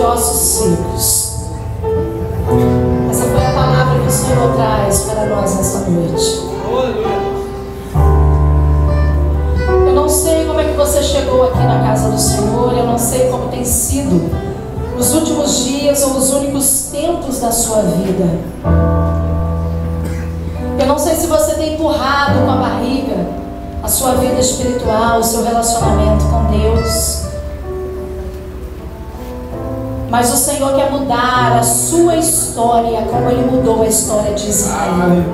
de ossos secos. Essa foi a palavra que o Senhor traz para nós nesta noite. Eu não sei como é que você chegou aqui na casa do Senhor, eu não sei como tem sido os últimos dias ou os únicos tempos da sua vida. Eu não sei se você tem empurrado com a barriga a sua vida espiritual, o seu relacionamento com Deus. Mas o Senhor quer mudar a sua história, como Ele mudou a história de Israel.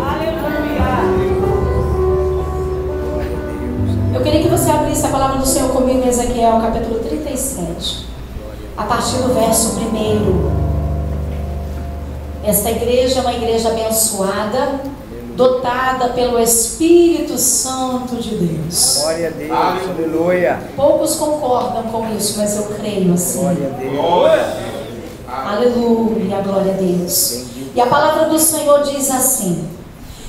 Eu queria que você abrisse a palavra do Senhor comigo em Ezequiel, capítulo 37, a partir do verso 1. Esta igreja é uma igreja abençoada, dotada pelo Espírito Santo de Deus. Glória a Deus, aleluia. Poucos concordam com isso, mas eu creio assim. Glória a Deus. Aleluia, glória a Deus. E a palavra do Senhor diz assim: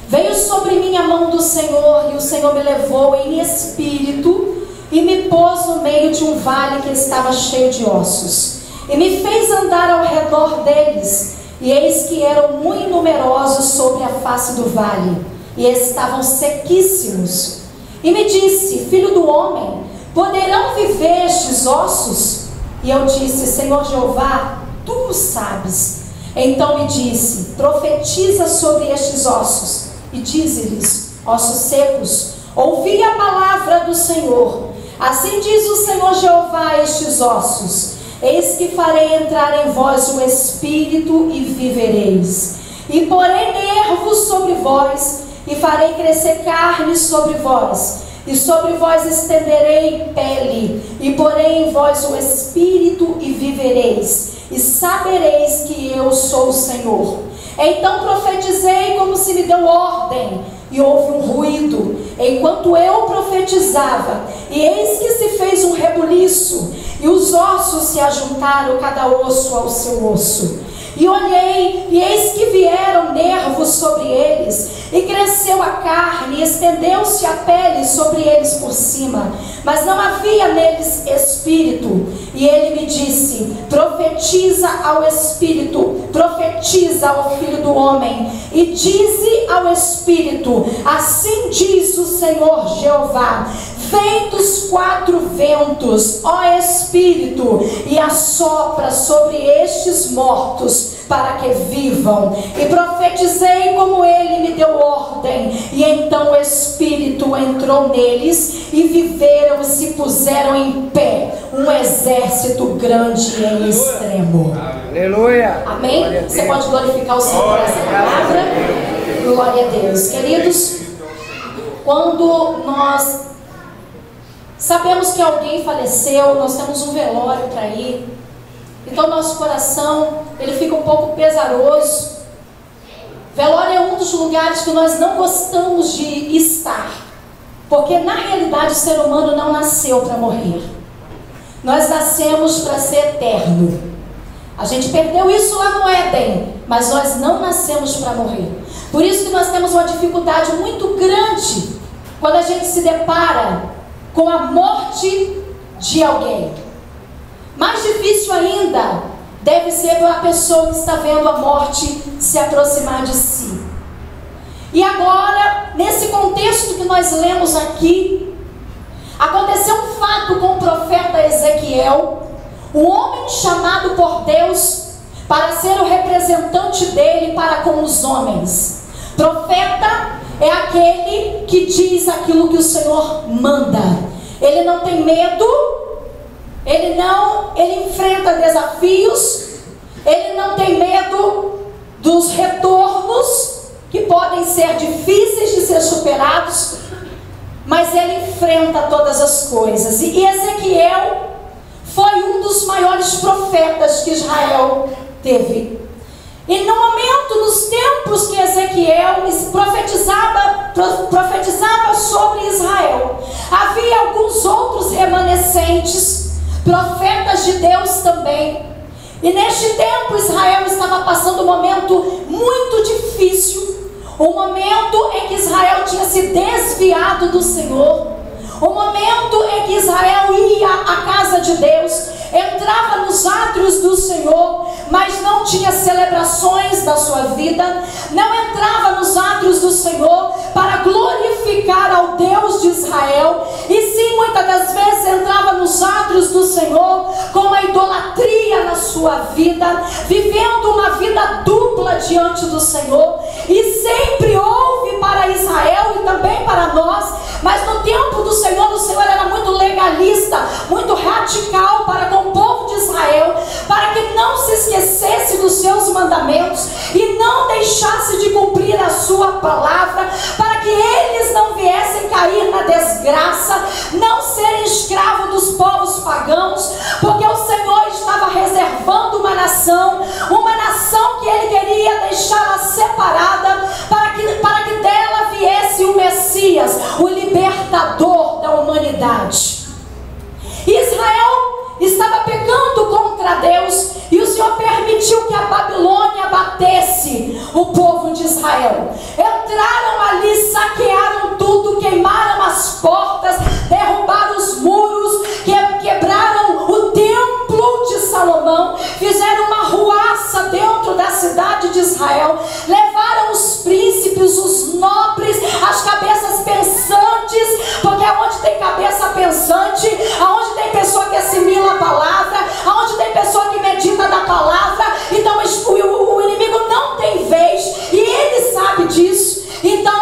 veio sobre mim a mão do Senhor, e o Senhor me levou em espírito e me pôs no meio de um vale que estava cheio de ossos, e me fez andar ao redor deles, e eis que eram muito numerosos sobre a face do vale, e estavam sequíssimos. E me disse: filho do homem, poderão viver estes ossos? E eu disse: Senhor Jeová, tu o sabes. Então me disse: profetiza sobre estes ossos, e dize-lhes: ossos secos, ouvi a palavra do Senhor. Assim diz o Senhor Jeová a estes ossos: eis que farei entrar em vós o Espírito e vivereis, e porei nervos sobre vós, e farei crescer carne sobre vós, e sobre vós estenderei pele, e porei em vós o Espírito e vivereis, e sabereis que eu sou o Senhor. Então profetizei como se me deu ordem, e houve um ruído, enquanto eu profetizava, e eis que se fez um rebuliço, e os ossos se ajuntaram, cada osso ao seu osso. E olhei, e eis que vieram nervos sobre eles, e cresceu a carne, e estendeu-se a pele sobre eles por cima, mas não havia neles espírito. E ele me disse: profetiza ao Espírito, profetiza ao Filho do Homem, e dize ao Espírito: assim diz o Senhor Jeová, vem dos 4 ventos, ó Espírito, e assopra sobre estes mortos, para que vivam. E profetizei como ele me deu ordem, e então o Espírito entrou neles, e viveram e se puseram em pé, um exército grande e extremo. Aleluia. Amém? Você pode glorificar o Senhor por essa palavra? Glória a Deus. Queridos, quando nós sabemos que alguém faleceu, nós temos um velório para ir, então nosso coração ele fica um pouco pesaroso. Velório é um dos lugares que nós não gostamos de estar, porque na realidade o ser humano não nasceu para morrer. Nós nascemos para ser eterno. A gente perdeu isso lá no Éden, mas nós não nascemos para morrer. Por isso que nós temos uma dificuldade muito grande quando a gente se depara com a morte de alguém. Mais difícil ainda deve ser para a pessoa que está vendo a morte se aproximar de si. E agora, nesse contexto que nós lemos aqui, aconteceu um fato com o profeta Ezequiel, o homem chamado por Deus para ser o representante dele para com os homens. Profeta é aquele que diz aquilo que o Senhor manda. Ele não tem medo, ele enfrenta desafios, ele não tem medo dos retornos que podem ser difíceis de ser superados, mas ele enfrenta todas as coisas. E Ezequiel foi um dos maiores profetas que Israel teve. E no momento, nos tempos que Ezequiel profetizava sobre Israel, havia alguns outros remanescentes, profetas de Deus também. E neste tempo Israel estava passando um momento muito difícil, um momento em que Israel tinha se desviado do Senhor, um momento em que Israel ia à casa de Deus, entrava nos átrios atos do Senhor, mas não tinha celebrações da sua vida, não entrava nos atos do Senhor para glorificar ao Deus de Israel, e sim, muitas das vezes entrava nos atos do Senhor com a idolatria na sua vida, vivendo uma vida dupla diante do Senhor. E sempre houve para Israel e também para nós, mas no tempo do Senhor, o Senhor era muito legalista, muito radical para com o povo de Israel, para que não se esquecesse dos seus mandamentos e não deixasse de cumprir a sua palavra, para que eles não viessem cair na desgraça, não serem escravos dos povos pagãos, porque o Senhor estava reservando uma nação que Ele queria deixá-la separada, para que dela viesse o Messias, o libertador da humanidade. Israel estava pecando contra Deus, e o Senhor permitiu que a Babilônia abatesse o povo de Israel. Entraram ali, saquearam tudo, queimaram as portas, derrubaram os muros, quebraram o templo de Salomão, fizeram uma ruaça dentro da cidade de Israel, levaram os príncipes, os nobres, as cabeças pensantes, porque aonde tem cabeça pensante, aonde tem pessoa que assimila a palavra, aonde tem pessoa que medita da palavra, então o inimigo não tem vez, e ele sabe disso. Então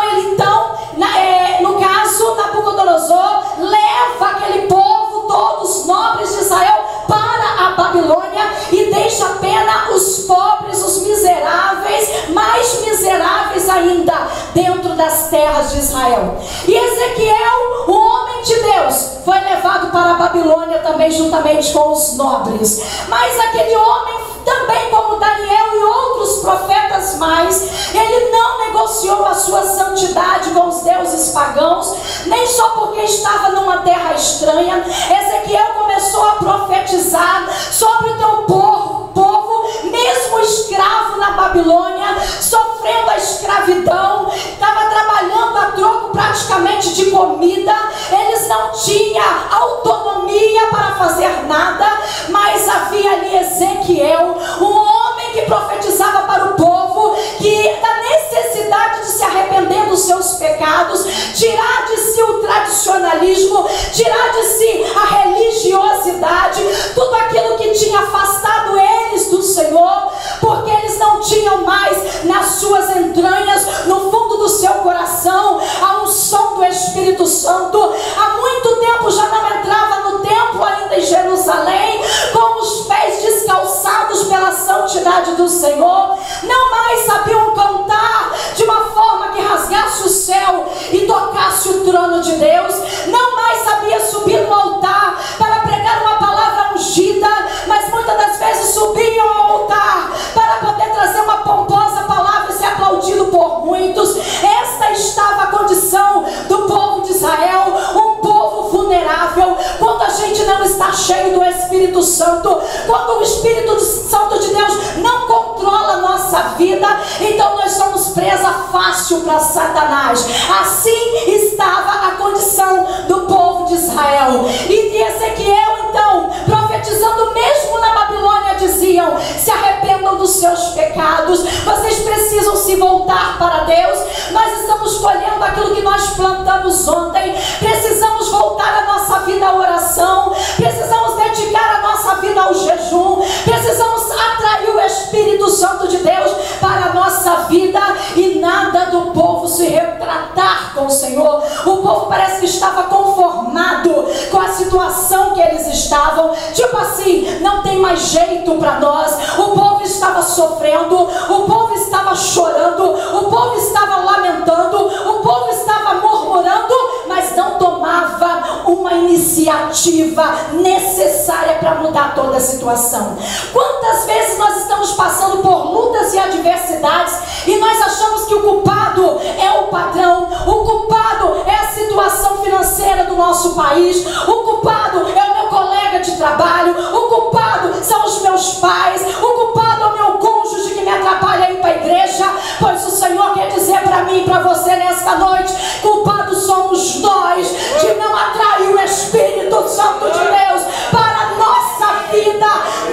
no caso, Nabucodonosor leva aquele povo, todos os nobres de Israel, para a Babilônia, e deixa apenas os pobres, os miseráveis, mais miseráveis ainda, dentro das terras de Israel. E Ezequiel, o homem de Deus, foi levado para a Babilônia também, juntamente com os nobres. Mas aquele homem, também como Daniel e outros profetas mais, ele não negociou a sua santidade com os deuses pagãos, nem só porque estava numa terra estranha. Ezequiel começou a profetizar sobre o teu povo, mesmo escravo na Babilônia, sofrendo a escravidão, estava trabalhando a troco praticamente de comida, eles não tinham autonomia para fazer nada, mas havia ali Ezequiel, um homem que profetizava para o povo, que da necessidade de se arrepender dos seus pecados, tirar de si o tradicionalismo, tirar de si a religiosidade, tudo aquilo que tinha afastado eles do Senhor, porque eles não tinham mais nas suas entranhas, no fundo do seu coração, a unção do Espírito Santo. Há muito tempo já não entrava no templo ainda em Jerusalém, com os pés descalçados pela santidade do Senhor, não mais sabiam cantar de uma forma que rasgasse o céu e tocasse o trono de Deus, não mais sabia subir no altar para pregar uma palavra ungida, mas muitas das vezes subiam ao altar para poder trazer uma pomposa palavra e ser aplaudido por muitos. Esta estava a condição do povo de Israel, um povo vulnerável. Quando a gente não está cheio do Espírito Santo, quando o Espírito Santo de Deus não controla a nossa vida, então nós somos presa fácil para Satanás. Assim estava a condição do povo de Israel. E Ezequiel, então, profetizando mesmo na Babilônia, diziam: se arrependam dos seus pecados, vocês precisam se voltar para Deus. Nós estamos colhendo aquilo que nós plantamos ontem, precisamos voltar a nossa vida à oração, precisamos dedicar a nossa vida ao jejum, precisamos atrair o Espírito Santo de Deus para a nossa vida, e nada do povo se retratar com o Senhor. O povo parece que estava conformado com a situação que eles estavam, tipo assim, não tem mais jeito para nós. O povo estava sofrendo, o povo estava chorando, o povo estava lamentando, o povo estava murmurando, mas não tomava uma iniciativa necessária para mudar toda a situação. Quantas vezes nós estamos passando por lutas e adversidades e nós achamos que o culpado é o patrão, o culpado é a situação financeira do nosso país, o culpado é o meu colega de trabalho, o culpado são os meus pais, o culpado é o meu cônjuge que me atrapalha a ir para a igreja. Pois o Senhor quer dizer para mim e para você nesta noite: culpados somos nós de não atrair o Espírito Santo de Deus para a nossa vida.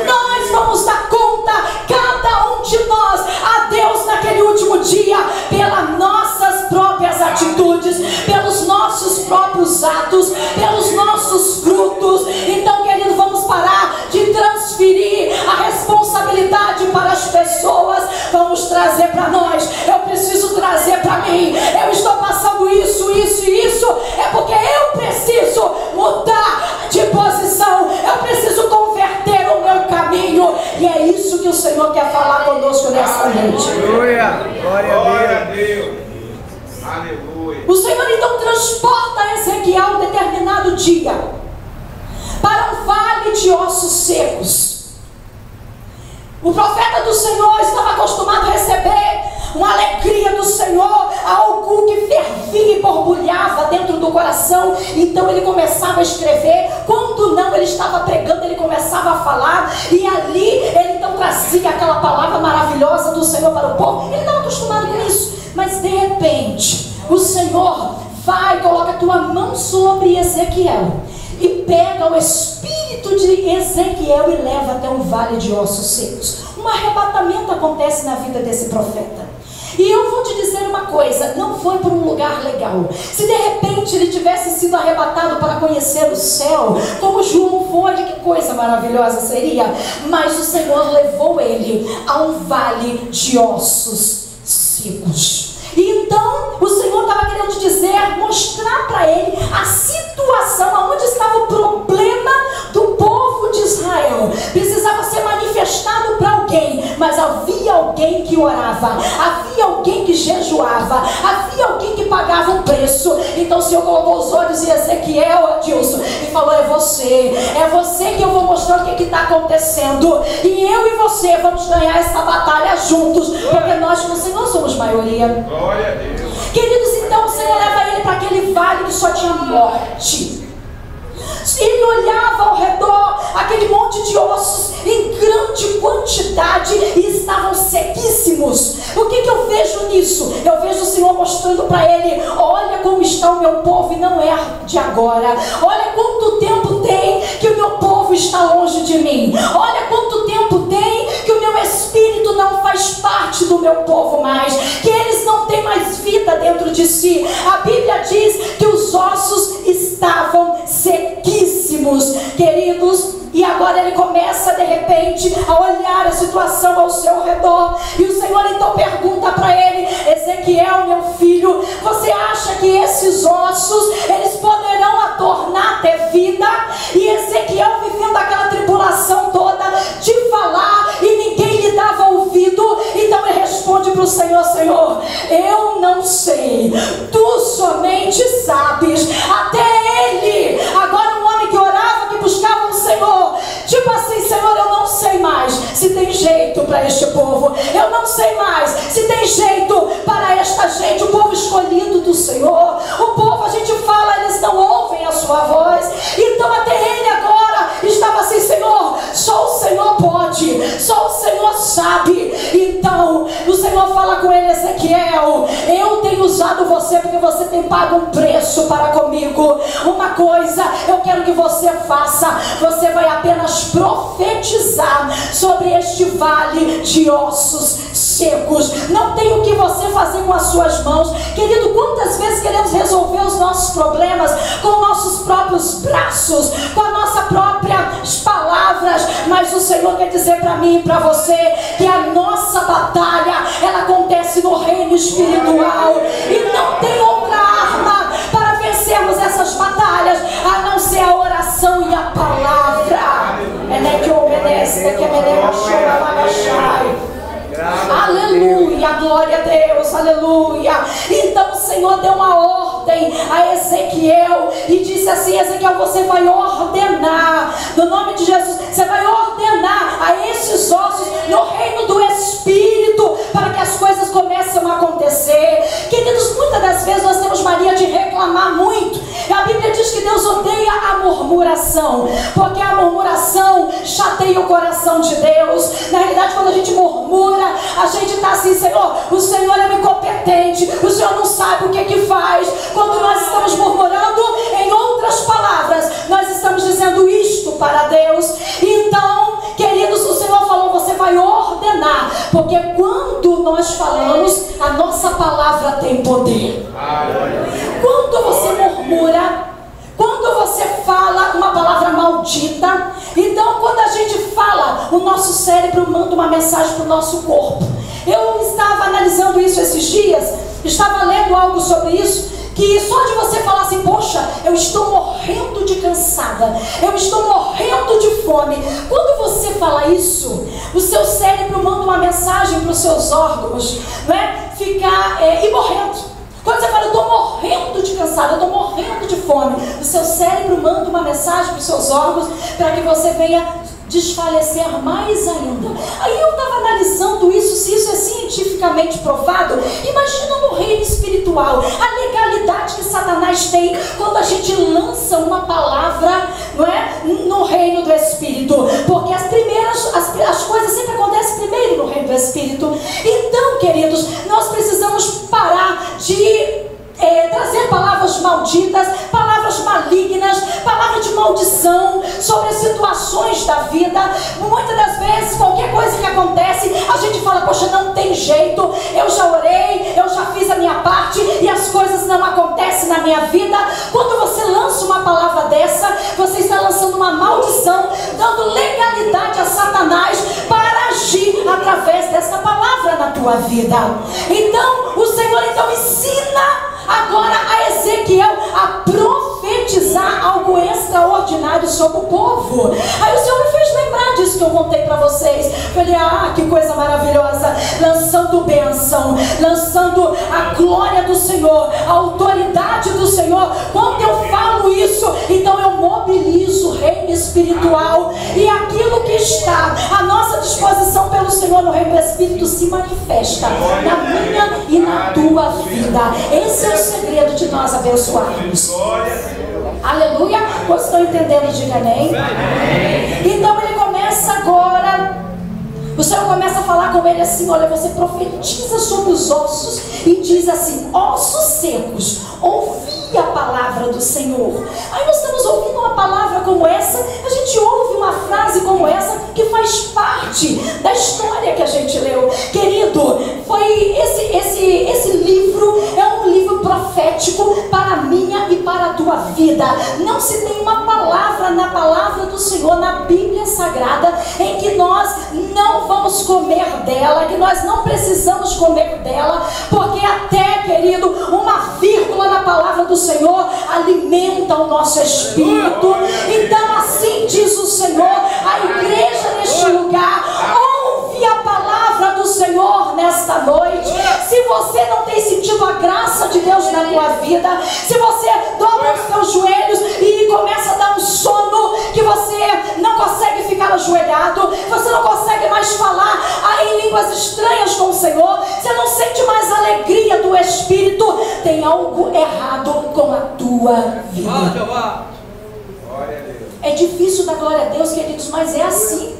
Nós vamos guiados pelos nossos frutos. Então, querido, vamos parar de transferir a responsabilidade para as pessoas. Vamos trazer para nós. Eu preciso trazer para mim. Eu estou passando isso, isso e isso. É porque eu preciso mudar de posição. Eu preciso converter o meu caminho. E é isso que o Senhor quer falar conosco nessa noite. Aleluia. Glória a Deus. Aleluia. O Senhor então transporta Ezequiel determinado dia para um vale de ossos secos. O profeta do Senhor estava acostumado a receber uma alegria do Senhor, algo que fervia e borbulhava dentro do coração. Então ele começava a escrever. Quando não, ele estava pregando, ele começava a falar. E ali ele então trazia aquela palavra maravilhosa do Senhor para o povo. Ele estava acostumado com isso. Mas de repente, o Senhor vai, coloca a tua mão sobre Ezequiel e pega o espírito de Ezequiel e leva até um vale de ossos secos. Um arrebatamento acontece na vida desse profeta. E eu vou te dizer uma coisa, não foi por um lugar legal. Se de repente ele tivesse sido arrebatado para conhecer o céu, como João foi, que coisa maravilhosa seria. Mas o Senhor levou ele a um vale de ossos secos. E então o Senhor estava querendo dizer, mostrar para ele a situação, onde estava o problema do povo de Israel. Precisava ser manifestado para alguém, mas havia alguém que orava, havia alguém que jejuava, havia alguém que pagava um preço. Então o Senhor colocou os olhos em Ezequiel, Adilson, e falou: é você que eu vou mostrar o que está acontecendo, e eu e você vamos ganhar essa batalha juntos, porque nós com o Senhor somos maioria. Glória a Deus. Queridos, então o Senhor leva ele para aquele vale que só tinha morte. Ele olhava ao redor, aquele monte de ossos em grande quantidade, e estavam sequíssimos. O que eu vejo nisso? Eu vejo o Senhor mostrando para ele: olha como está o meu povo, e não é de agora. Olha quanto tempo tem que o meu povo está longe de mim. Olha quanto tempo tem que o meu espírito não faz parte do meu povo mais, que eles não têm mais vida dentro de si. A Bíblia diz que os ossos estavam sequíssimos, queridos. E agora ele começa de repente a olhar a situação ao seu redor, e o Senhor então pergunta para ele: Ezequiel, meu filho, você acha que esses ossos, eles poderão tornar a ter vida? E Ezequiel, vivendo aquela tribulação toda de falar e ninguém lhe dava ouvido, então ele responde para o Senhor: Senhor, eu não sei, tu somente sabes. Até ele, agora um homem que orava, que buscava o Senhor, tipo assim: Senhor, eu não sei mais se tem jeito para este povo, eu não sei mais se tem jeito para esta gente, o povo escolhido do Senhor, o povo, a gente fala, eles não ouvem a sua voz. Então até ele agora estava assim: Senhor, só o Senhor pode, só o Senhor sabe. Então o Senhor fala com ele: Ezequiel, eu tenho usado você porque você tem pago um preço para comigo. Uma coisa eu quero que você faça: você vai apenas profetizar sobre este vale de ossos secos. Não tem o que você fazer com as suas mãos. Querido, quantas vezes queremos resolver os nossos problemas com nossos próprios braços, com as nossas próprias palavras, mas o Senhor quer dizer para mim e para você que a nossa batalha, ela acontece no reino espiritual, e não tem outra arma para vencermos essas batalhas a não ser a oração e a palavra. É que obedece, que aleluia, glória a Deus, aleluia. Então o Senhor deu uma ordem a Ezequiel e disse assim: Ezequiel, você vai ordenar, no nome de Jesus, você vai ordenar a esses ossos no reino do Espírito, para que as coisas comecem a acontecer. Queridos, muitas das vezes nós temos mania de reclamar muito. A Bíblia diz que Deus odeia a murmuração, porque a murmuração chateia o coração de Deus. Na realidade, quando a gente murmura, a gente está assim: Senhor, o Senhor é um incompetente, o Senhor não sabe o que faz. Quando nós estamos murmurando, em outras palavras, nós estamos dizendo isto para Deus. Então, queridos, o Senhor falou: você vai ordenar, porque quando nós falamos, a nossa palavra tem poder. Quando você murmura, quando o nosso cérebro manda uma mensagem para o nosso corpo. Eu estava analisando isso esses dias, estava lendo algo sobre isso, que só de você falar assim, poxa, eu estou morrendo de cansada, eu estou morrendo de fome. Quando você fala isso, o seu cérebro manda uma mensagem para os seus órgãos, né? Ficar e morrendo. Quando você fala, eu estou morrendo de cansada, eu estou morrendo de fome, o seu cérebro manda uma mensagem para os seus órgãos para que você venha desfalecer mais ainda. Aí eu estava analisando isso, se isso é cientificamente provado. Imagina no reino espiritual, a legalidade que Satanás tem quando a gente lança uma palavra, não é, no reino do Espírito, porque as coisas sempre acontecem primeiro no reino do Espírito. Então, queridos, nós precisamos parar de trazer palavras malditas, palavras malignas, palavras de maldição sobre as situações da vida. Muitas das vezes, qualquer coisa que acontece, a gente fala, poxa, não tem jeito, eu já orei, eu já fiz a minha parte e as coisas não acontecem na minha vida. Quando você lança uma palavra dessa, você está lançando uma maldição, dando legalidade a Satanás para agir através dessa palavra na tua vida. Então, o Senhor ensina agora a Ezequiel a profetizar algo extraordinário sobre o povo. Aí o Senhor me fez lembrar disso que eu contei para vocês. Falei, que coisa maravilhosa, lançando bênção, lançando a glória do Senhor, a autoridade do Senhor. Quando eu falo isso, então eu mobilizo o reino espiritual, e aquilo que está à nossa disposição pelo Senhor no reino do Espírito se manifesta na minha e na tua vida. Esse é o segredo de nós abençoarmos. Aleluia. Vocês estão entendendo? Diga amém. Então ele começa agora, o Senhor começa a falar com ele assim, olha, você profetiza sobre os ossos e diz assim, ossos secos, ouvi a palavra do Senhor. Aí nós estamos ouvindo uma palavra como essa, a gente ouve uma frase como essa que faz parte da história que a gente leu. Querido, foi esse livro é um livro profético para a minha e para a tua vida. Não se tem uma palavra na palavra do Senhor, na Bíblia Sagrada, em que nós não vamos comer dela, que nós não precisamos comer dela, porque até, querido, uma vírgula na palavra do Senhor alimenta o nosso espírito. Então assim diz o Senhor, a igreja neste lugar, ouve a palavra do Senhor nesta noite. Se você não tem sentido a graça de Deus na tua vida, se você dobra os teus joelhos e começa a dar um sono, que você não consegue ficar ajoelhado, você não consegue mais falar em línguas estranhas com o Senhor, você não sente mais a alegria do Espírito, tem algo errado com a tua vida. É difícil dar glória a Deus, queridos, mas é assim.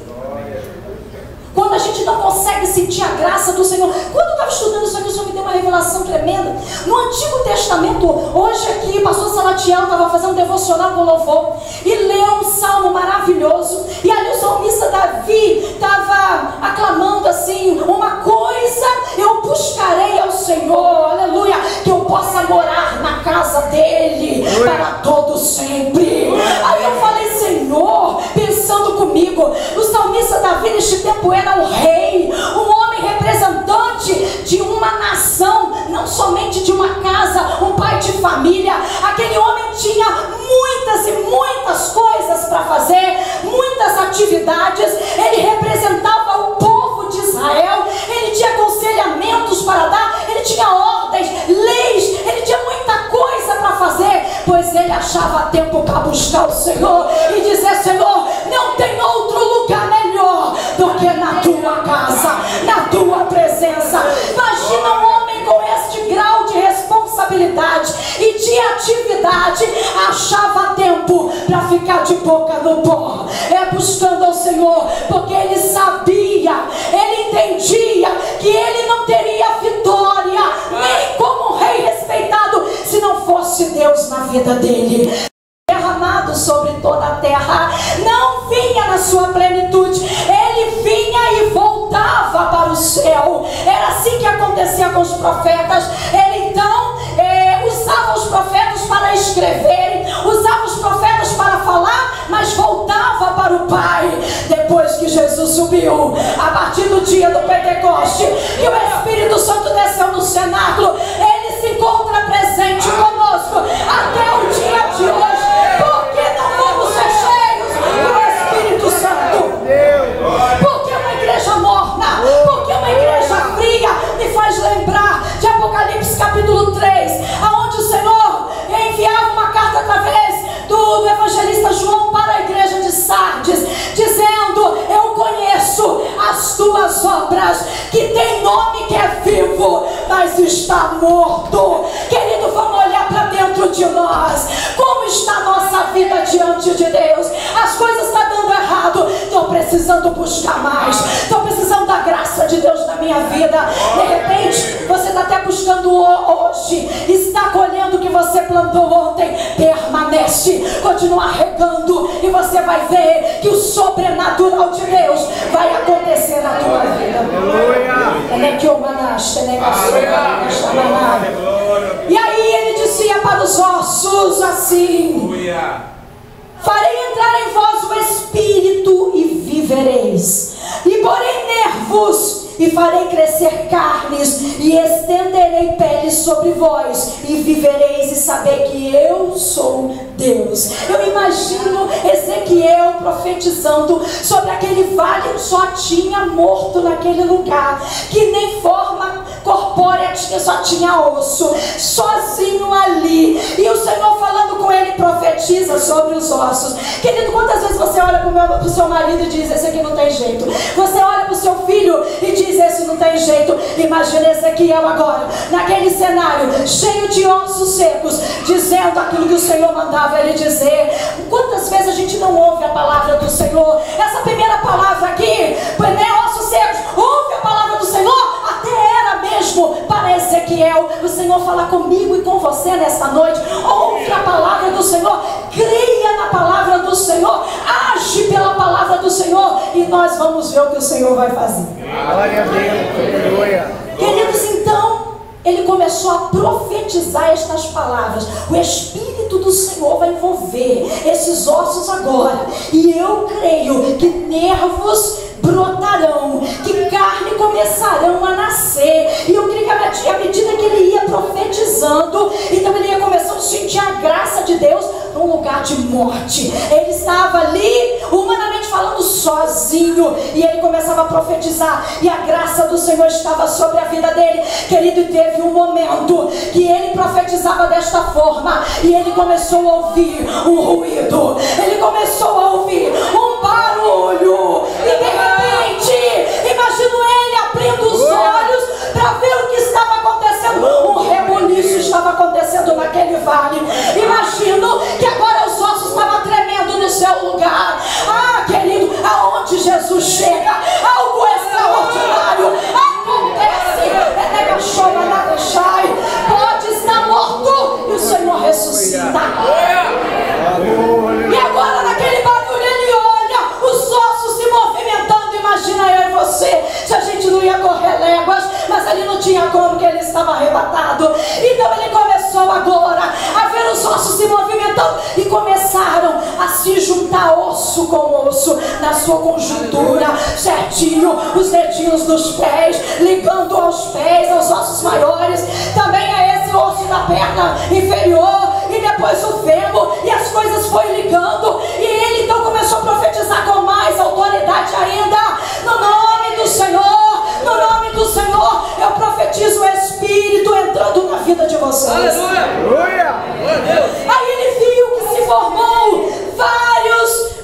Quando a gente não consegue sentir a graça do Senhor. Quando eu estava estudando isso aqui, o Senhor me deu uma revelação tremenda. No Antigo Testamento, hoje aqui, o pastor Salatiel estava fazendo um devocional com louvor e leu um salmo maravilhoso. E ali o salmista Davi estava aclamando assim, uma coisa eu buscarei ao Senhor, aleluia, que eu possa morar na casa dele para todo sempre. Aí eu falei, Senhor, pensando comigo, o salmista Davi neste tempo era um rei, um homem representante de uma nação, não somente de uma casa, um pai de família. Aquele homem tinha muitas e muitas coisas para fazer, muitas atividades. Ele representava o povo de Israel, ele tinha aconselhamentos para dar, ele tinha ordens, leis, ele tinha muita coisa para fazer, pois ele achava tempo para buscar o Senhor e dizer, Senhor, não tem outro lugar melhor do que na tua casa, na tua presença. Imagina um homem com este grau de responsabilidade e de atividade, achava tempo para ficar de boca no pó, buscando ao Senhor, porque ele sabia, ele entendia que ele não teria vitória, nem como um rei respeitado, se não fosse Deus na vida dele. Derramado sobre toda a terra, não vinha na sua plenitude, ele vinha e voltava para o céu. Era assim que acontecia com os profetas. Ele então usava os profetas para escreverem, usava os profetas para falar, mas voltava para o Pai. Depois que Jesus subiu. A partir do dia do Pentecoste, que o Espírito Santo desceu no cenáculo, ele se encontra presente conosco até o dia de hoje. Porque não vamos ser cheios do Espírito Santo? Porque uma igreja morna, porque uma igreja fria me faz lembrar de Apocalipse capítulo 3, aonde o Senhor enviava uma carta através do evangelista João para a igreja de Sardes, dizendo: eu conheço as tuas obras, que tem nome que é vivo, mas está morto. Querido, vamos olhar para dentro de nós. Como está a nossa vida diante de Deus? As coisas estão dando errado. Estou precisando buscar mais. Estou precisando da graça de Deus na minha vida. De repente, você está até buscando hoje, está colhendo o que você plantou ontem. Permanece, continua regando, e você vai ver que o sobrenatural de Deus vai acontecer na tua vida. E aí ele dizia para os ossos assim: farei entrar em vós o Espírito e vivereis, e porei nervos e farei crescer carnes, e estenderei peles sobre vós, e vivereis, e saber que eu sou Deus. Eu imagino Ezequiel profetizando sobre aquele vale, só tinha morto naquele lugar, que nem forma corpórea tinha, só tinha osso, sozinho ali, e o Senhor falando com ele, profetiza sobre os ossos. Querido, quantas vezes você olha para o seu marido e diz: esse aqui não tem jeito? Você olha para o seu filho e diz: esse não tem jeito. Imagina Ezequiel agora, naquele cenário, cheio de ossos secos, dizendo aquilo que o Senhor mandava ele dizer. Quantas vezes a gente não ouve a palavra do Senhor? Essa primeira palavra aqui, né, ossos secos, ouve a palavra do Senhor, até era mesmo para Ezequiel. O Senhor fala comigo e com você nesta noite. Ouve a palavra do Senhor, creia na palavra do Senhor, age pela palavra do Senhor, e nós vamos ver o que o Senhor vai fazer. Glória a Deus, aleluia. Queridos, então ele começou a profetizar estas palavras. O Espírito do Senhor vai envolver esses ossos agora, e eu creio que nervos brotarão, que carne começarão a nascer. E eu creio que à medida que ele ia profetizando, então ele ia começando a sentir a graça de Deus num lugar de morte. Ele estava ali, humanamente falando, sozinho, e ele começava a profetizar, e a graça do Senhor estava sobre a vida dele. Querido, e teve um momento que ele profetizava desta forma, e ele começou a ouvir um ruído, ele começou a ouvir um barulho, e de repente, imagino ele abrindo os olhos para ver o que estava acontecendo. Um reboliço estava acontecendo naquele vale. Imagino que agora os ossos estavam tremendo no seu lugar. Ah, querido, aonde Jesus chega, algo extraordinário acontece. Pode estar morto e o Senhor ressuscita. E agora naquele barulho ele olha os ossos se movimentando. Imagina eu e você, se a gente não ia correr léguas, mas ali não tinha como, que ele estava arrebatado. Então ele começou agora a ver os ossos se movimentando, e começaram a se juntar osso com osso na sua conjuntura certinho, os dedinhos dos pés ligando aos pés, aos ossos maiores, também a esse osso da perna inferior, e depois o fêmur, e as coisas foi ligando, e ele então começou a profetizar com mais autoridade ainda: no nome do Senhor, no nome do Senhor, eu profetizo o Espírito entrando na vida de vocês. Aleluia! Aí ele viu que se formou vários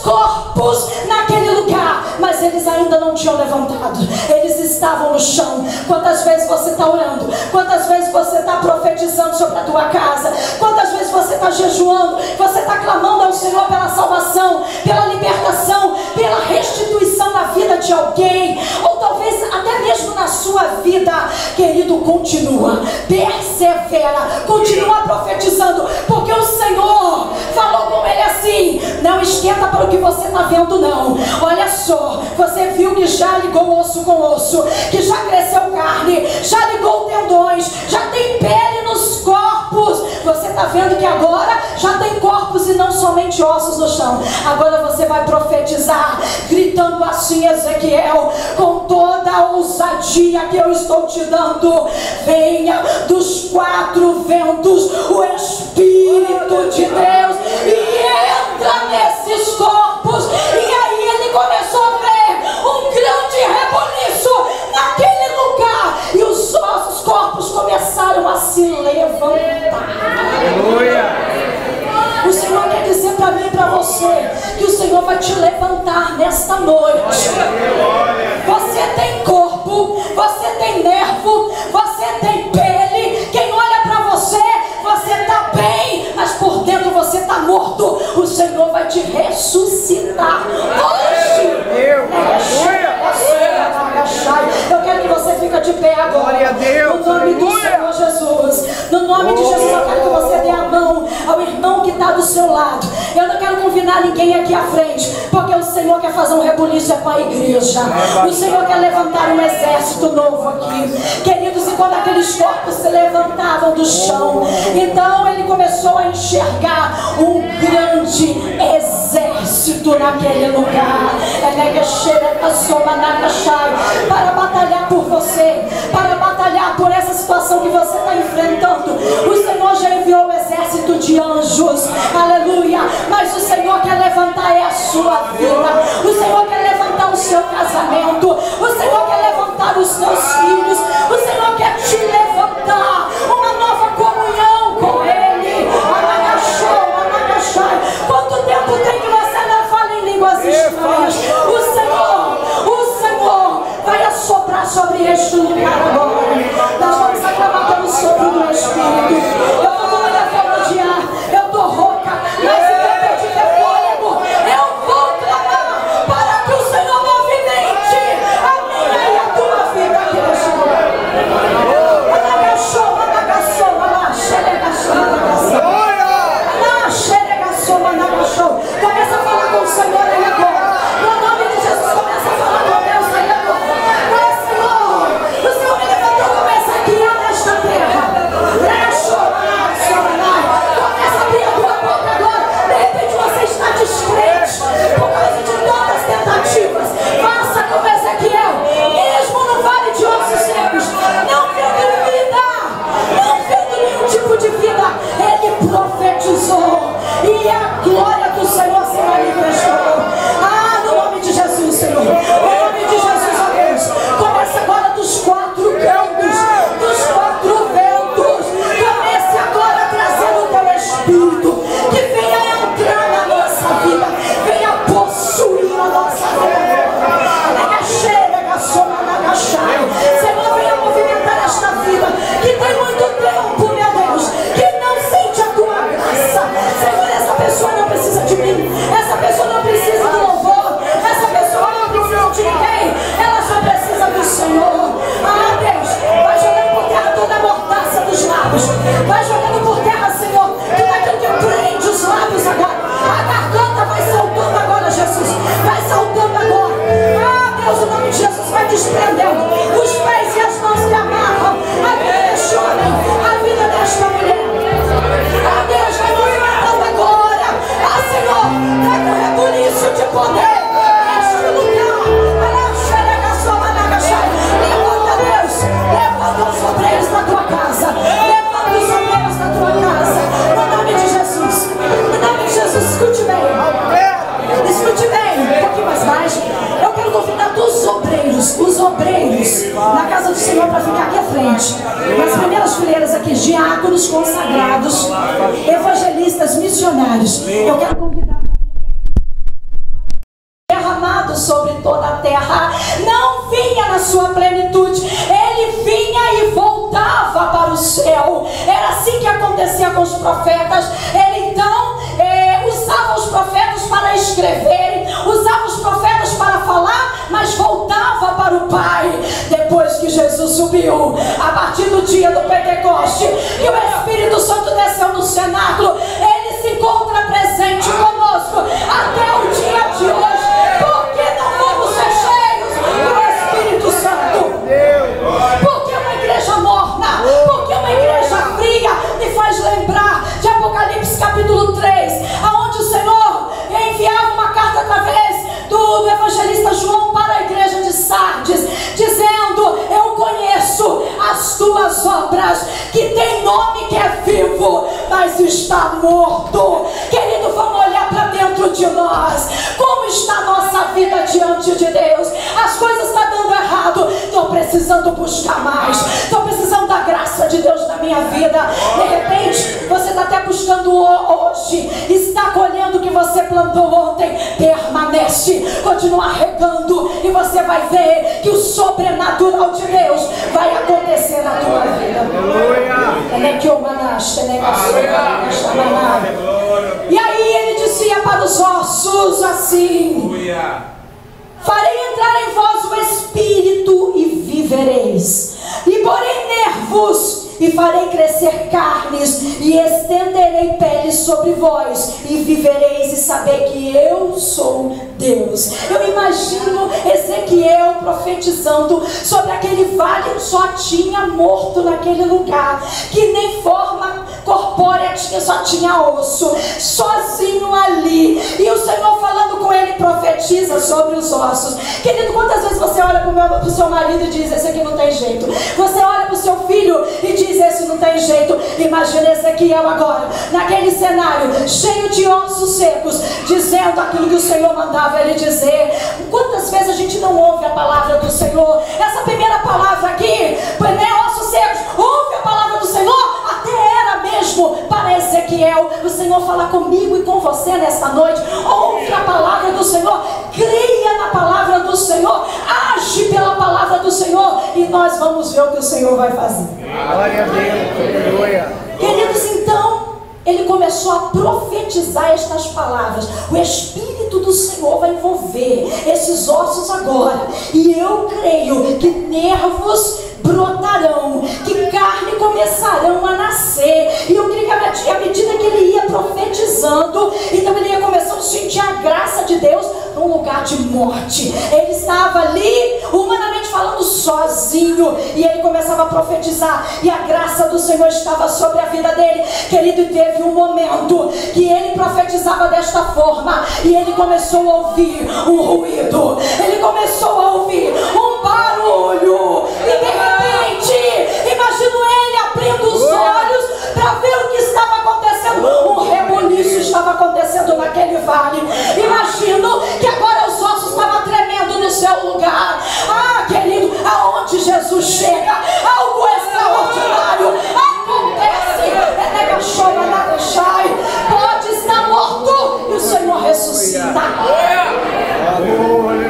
corpos naquele lugar, mas eles ainda não tinham levantado, eles estavam no chão. Quantas vezes você está orando? Quantas vezes você está profetizando sobre a tua casa? Quantas vezes você está jejuando? Você está clamando ao Senhor pela salvação, pela libertação, pela restituição na vida de alguém, ou talvez até mesmo na sua vida. Querido, continua, persevera, continua profetizando, porque o Senhor falou com ele assim: não esquenta para o que você está vendo, não. Olha só, você viu que já ligou osso com osso, que já cresceu carne, já ligou tendões, já tem pele nos corpos. Você está vendo que agora já tem corpos e não somente ossos no chão. Agora você vai profetizar, gritando assim, Ezequiel, com toda a ousadia que eu estou te dando: venha dos quatro ventos o Espírito de Deus e entra nesses corpos. E aí ele começou a ver um grande rebuliço naquele lugar, e os ossos, corpos começaram a se levantar. O Senhor quer dizer para mim e para você que o Senhor vai te levantar nesta noite. Você tem corpo, você tem nervo, você tem pele. Quem olha para você, você está bem, mas por dentro você está morto. O Senhor vai te ressuscitar hoje. Eu quero que você fique de pé agora. No nome do Senhor Jesus. No nome de Jesus, eu quero que você dê a mão ao irmão que está do seu lado. Eu não quero convidar ninguém aqui à frente, porque o Senhor quer fazer um rebuliço com a igreja. O Senhor quer levantar um exército novo aqui, queridos. E quando aqueles corpos se levantavam do chão, então ele começou a enxergar um grande exército naquele lugar. Para batalhar por você, para batalhar por essa situação que você está enfrentando. O Senhor já enviou um exército de anjos, aleluia. Mas o Senhor quer levantar a sua vida, o Senhor quer levantar o seu casamento, o Senhor quer levantar os seus filhos, o Senhor quer te levantar uma nova comunhão com Ele. Quanto tempo tem que você não fala em línguas estranhas? O Senhor vai assoprar sobre este lugar agora. Nós vamos aclamar pelo sopro do Espírito. Eu não vou olhar fora de ar, eu estou rouca, mas enquanto eu tiver fôlego, eu vou clamar para que o Senhor movimente a minha e a tua vida aqui neste lugar. Começa a falar com o Senhor aí agora. No nome de Jesus, começa a falar com Deus aí agora. Senhor, o Senhor me levantou como Ezequiel nesta terra. Começa a abrir a tua boca agora. De repente você está descrente por causa de todas as tentativas. Faça como Ezequiel, mesmo no vale de ossos secos, não vendo vida, não vendo nenhum tipo de vida, ele profetizou e a glória do Senhor se manifestou. No nome de Jesus, Senhor. No nome de Jesus, ó Deus. Começa agora dos quatro cantos, dos quatro ventos. Comece agora trazendo o teu Espírito, que venha entrar na nossa vida, venha possuir a nossa vida. Senhor, venha movimentar esta vida que tem muito tempo, meu Deus, que não sente a tua graça. Senhor, essa pessoa não precisa de mim, essa pessoa não precisa do louvor, essa pessoa não precisa de ninguém, ela só precisa do Senhor. Deus, vai jogando por terra toda a mordaça dos lábios, vai jogando por terra, Senhor, tudo aquilo que prende os lábios agora. A garganta vai saltando agora, Jesus, vai saltando agora. Deus, o nome de Jesus vai desprendendo os pés e as mãos que amarram a vida deste homem, a vida desta mulher. Deus, vai movimentando agora. Senhor, traga um rebuliço de poder neste lugar. Levanta, Deus, levanta os obreiros na tua casa, levanta os obreiros na tua casa, no nome de Jesus. No nome de Jesus, escute bem, um pouquinho mais baixo. Eu quero convidar todos os obreiros na casa do Senhor para ficar aqui à frente, nas primeiras fileiras aqui, diáconos consagrados, evangelistas, missionários. Eu quero convidar derramado sobre toda a terra, não vinha na sua plenitude, ele vinha e voltava para o céu. Era assim que acontecia com os profetas. Ele então usava os profetas para escreverem, usava os profetas para falar, mas voltava para o Pai. Depois que Jesus subiu, a partir do dia do Pentecoste, e o Espírito Santo desceu no cenáculo, ele se encontra presente conosco até o dia de hoje. Porque não vamos ser cheios do Espírito Santo? Porque uma igreja morna, porque uma igreja fria me faz lembrar de mas está morto. Querido, vamos olhar para dentro de nós. Como está a nossa vida diante de Deus? As coisas estão dando errado. Estou precisando buscar mais. Estou precisando da graça de Deus na minha vida. De repente, você está até buscando hoje. Está colhendo o que você plantou ontem. Permanece. Continua regando. E você vai ver que o sobrenatural de Deus vai acontecer na tua vida. E aí ele dizia para os ossos assim: farei entrar em vós o Espírito e vivereis, e porei nervos e farei crescer carnes, e estenderei peles sobre vós, e vivereis, e saber que eu sou Deus. Eu imagino Ezequiel profetizando sobre aquele vale, só tinha morto naquele lugar, que nem forma corpórea tinha, só tinha osso, sozinho ali, e o Senhor falando com ele, profetiza sobre os ossos. Querido, quantas vezes você olha para o seu marido e diz: esse aqui não tem jeito? Você olha para o seu filho e diz: esse não tem jeito. Imagina Ezequiel agora, naquele cenário, cheio de ossos secos, dizendo aquilo que o Senhor mandava ele dizer. Quantas vezes a gente não ouve a palavra do Senhor? Essa primeira palavra aqui, né, ossos secos, ouve a palavra do Senhor. Até era mesmo para Ezequiel. O Senhor fala comigo e com você nesta noite. Ouve a palavra do Senhor, creia na palavra do Senhor, age pela palavra do Senhor, e nós vamos ver o que o Senhor vai fazer. Glória a Deus, aleluia. Queridos, então ele começou a profetizar estas palavras. O Espírito do Senhor vai envolver esses ossos agora, e eu creio que nervos brotarão, que carne começarão a nascer. E eu creio que à medida que ele ia profetizando, então ele ia começando a sentir a graça de Deus num lugar de morte. Ele estava ali, humanamente falando, sozinho, e ele começava a profetizar, e a graça do Senhor estava sobre a vida dele. Querido, e teve um momento que ele profetizava desta forma, e ele começou a ouvir um ruído, ele começou a ouvir um barulho, e de repente, imagino ele abrindo os olhos para ver o que estava acontecendo. Um reboliço estava acontecendo naquele vale. Imagino que agora os ossos estavam tremendo no seu lugar. Ah, querido, aonde Jesus chega, algo extraordinário acontece. Pode estar morto e o Senhor ressuscita.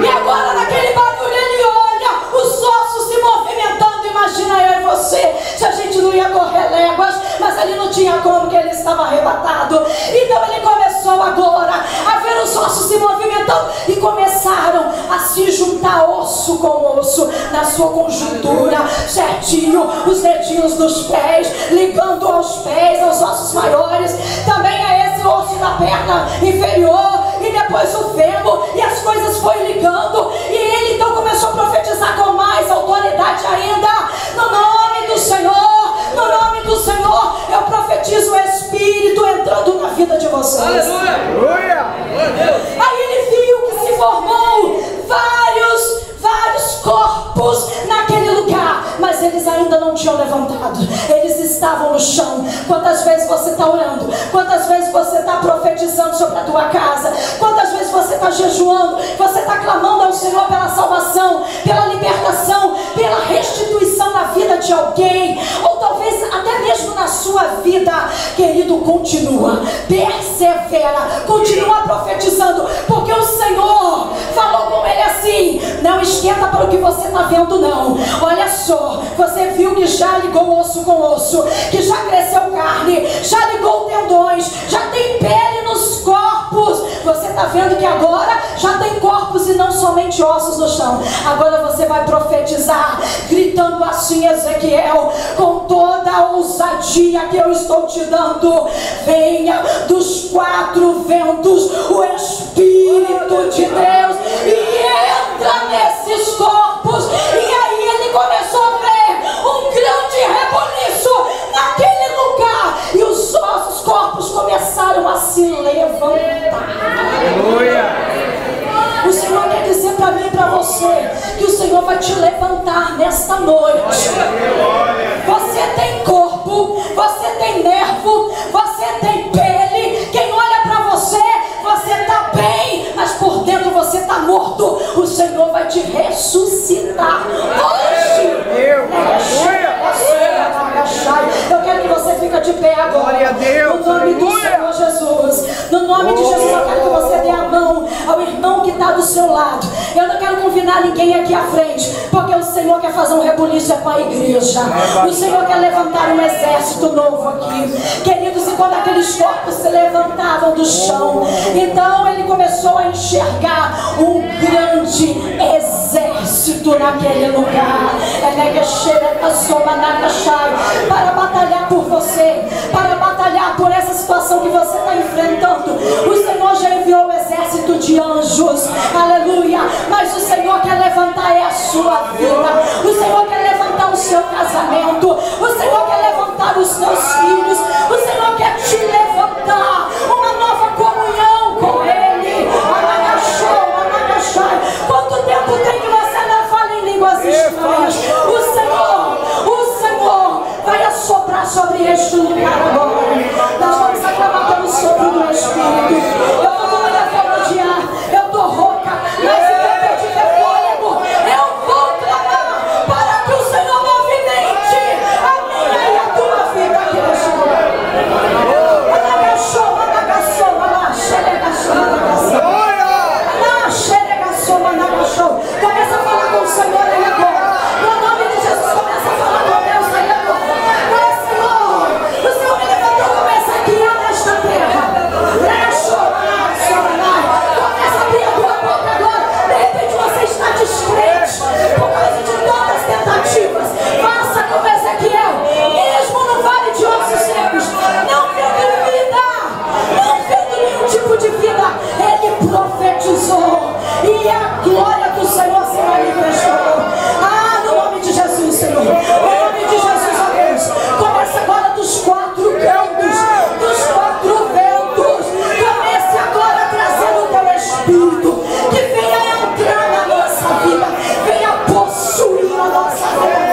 E agora naquele barulho ele olha os ossos se movimentando. Imagina eu e você, se a gente não ia correr léguas, mas ali não tinha como, que ele estava arrebatado. Então ele começou agora a ver os ossos se movimentando, e começaram a se juntar osso com osso na sua conjuntura certinho, os dedinhos dos pés ligando aos pés, aos ossos maiores, também a esse osso da perna inferior, e depois o fêmur, e as coisas foi ligando, e ele então começou a profetizar com mais autoridade ainda: no nome do Senhor, no nome do Senhor, eu profetizo o Espírito entrando na vida de vocês. Aleluia. Aí ele viu que se formou vários corpos naquele lugar, mas eles ainda não tinham levantado, eles estavam no chão. Quantas vezes você está orando? Quantas vezes você está profetizando sobre a tua casa? Quantas vezes você está jejuando? Você está clamando ao Senhor pela salvação, pela libertação, pela restituição na vida de alguém, ou talvez até mesmo na sua vida. Querido, continua, persevera, continua profetizando, porque o Senhor falou com ele assim: não esquenta para o que você está vendo, não. Olha só, você viu que já ligou osso com osso, que já cresceu carne, já ligou tendões, já tem pele nos corpos. Você está vendo que agora já tem corpos e não somente ossos no chão. Agora você vai profetizar, gritando assim, Ezequiel, com toda a ousadia que eu estou te dando: venha dos quatro ventos o Espírito de Deus e entra nesses corpos. E aí ele começou a ver um grande reboliço naquele lugar, e os ossos, corpos começaram a se levantar. Aleluia. O Senhor quer dizer para mim e para você que o Senhor vai te levantar nesta noite. Você tem corpo, você tem nervo, você ressuscitar hoje. Eu quero que você fique de pé agora. Glória a Deus. No nome do Senhor Jesus. No nome de Jesus, eu quero que você dê a mão ao irmão que está do seu lado. Eu não quero convidar ninguém aqui à frente, porque o Senhor quer fazer um rebuliço com a igreja. O Senhor quer levantar um exército novo aqui. Queridos, e quando aqueles corpos se levantavam do chão, então ele começou a enxergar um grande exército naquele lugar. Para batalhar por você, para batalhar por essa situação que você está enfrentando. O Senhor já enviou um exército de anjos, aleluia. Mas o Senhor quer levantar a sua vida, o Senhor quer levantar o seu casamento, o Senhor quer levantar os seus filhos, o Senhor quer te levantar uma nova comunhão com Ele. Quanto tempo tem que você não fala em línguas estranhas? O Senhor vai assoprar sobre este lugar agora. Nós vamos aclamar pelo sopro do Espírito. Eu estou com uma forma de ar, eu estou rouca, mas enquanto eu tiver fôlego, eu vou clamar para que o Senhor movimente a minha e a tua vida aqui neste lugar. Começa a falar com o Senhor aí agora. No nome de Jesus, começa a falar com Deus aí agora. Senhor, o Senhor me levantou como essa aqui nesta terra. Começa a abrir a tua boca agora. De repente você está descrente por causa de todas as tentativas. Faça como Ezequiel, mesmo no vale de ossos secos, não vendo vida, não vendo nenhum tipo de vida, ele profetizou. E a glória do Senhor se manifestou. No nome de Jesus, Senhor. No nome de Jesus, ó Deus. Começa agora dos quatro cantos, dos quatro ventos. Comece agora a trazer o teu Espírito, que venha entrar na nossa vida, venha possuir a nossa vida.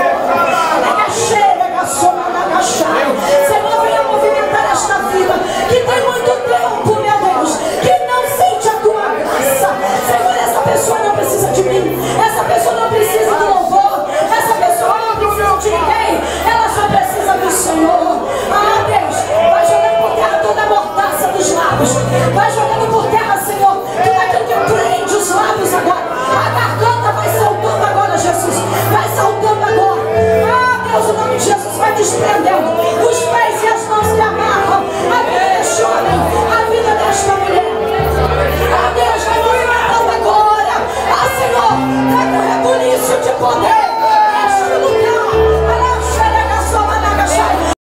Senhor, venha movimentar esta vida que tem muito tempo, meu Deus, que não sente a tua graça. Senhor, essa pessoa não precisa de mim, essa pessoa não precisa do louvor, essa pessoa não precisa de ninguém, ela só precisa do Senhor. Deus, vai jogando por terra toda a mordaça dos lábios, vai jogando por terra, Senhor, tudo aquilo que prende os lábios agora. A garganta vai saltando agora, Jesus, vai saltando agora. Deus, o nome de Jesus vai desprezar